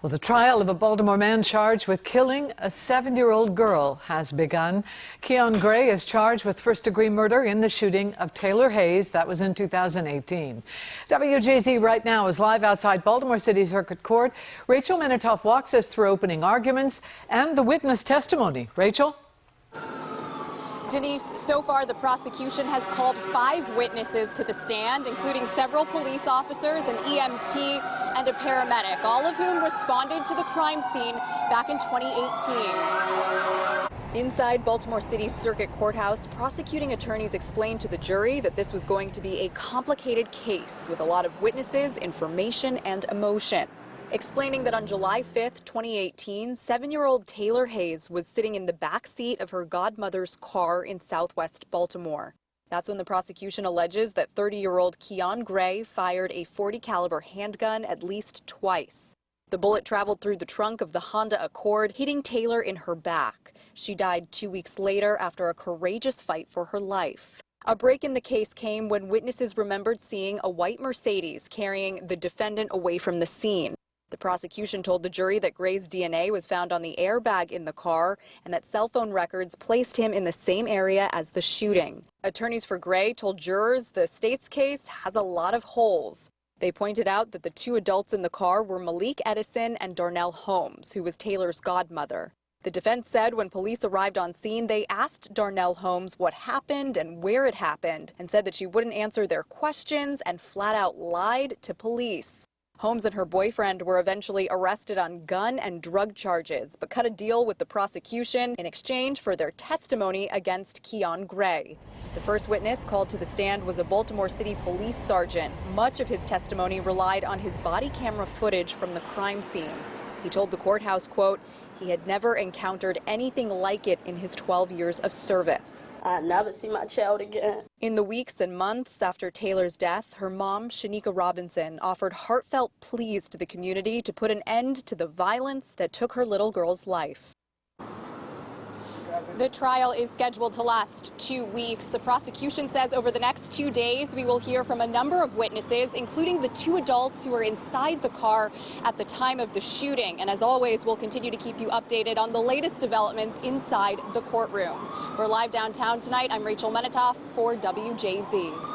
Well, the trial of a Baltimore man charged with killing a 7-year-old girl has begun. Keon Gray is charged with first-degree murder in the shooting of Taylor Hayes. That was in 2018. WJZ right now is live outside Baltimore City Circuit Court. Rachel Minitoff walks us through opening arguments and the witness testimony. Rachel? Denise, so far the prosecution has called 5 witnesses to the stand, including several police officers, an EMT, and a paramedic, all of whom responded to the crime scene back in 2018. Inside Baltimore City's Circuit Courthouse, prosecuting attorneys explained to the jury that this was going to be a complicated case with a lot of witnesses, information, and emotion. Explaining that on July 5th, 2018, 7-year-old Taylor Hayes was sitting in the back seat of her godmother's car in southwest Baltimore. That's when the prosecution alleges that 30-year-old Keon Gray fired a .40 caliber handgun at least twice. The bullet traveled through the trunk of the Honda Accord, hitting Taylor in her back. She died 2 weeks later after a courageous fight for her life. A break in the case came when witnesses remembered seeing a white Mercedes carrying the defendant away from the scene. The prosecution told the jury that Gray's DNA was found on the airbag in the car and that cell phone records placed him in the same area as the shooting. Attorneys for Gray told jurors the state's case has a lot of holes. They pointed out that the 2 adults in the car were Malik Edison and Darnell Holmes, who was Taylor's godmother. The defense said when police arrived on scene, they asked Darnell Holmes what happened and where it happened, and said that she wouldn't answer their questions and flat out lied to police. Holmes and her boyfriend were eventually arrested on gun and drug charges, but cut a deal with the prosecution in exchange for their testimony against Keon Gray. The first witness called to the stand was a Baltimore City police sergeant. Much of his testimony relied on his body camera footage from the crime scene. He told the courthouse, quote, he had never encountered anything like it in his 12 years of service. I never see my child again. In the weeks and months after Taylor's death, her mom, Shanika Robinson, offered heartfelt pleas to the community to put an end to the violence that took her little girl's life. The trial is scheduled to last 2 weeks. The prosecution says over the next 2 days, we will hear from a number of witnesses, including the 2 adults who were inside the car at the time of the shooting. And as always, we'll continue to keep you updated on the latest developments inside the courtroom. We're live downtown tonight. I'm Rachel Minitoff for WJZ.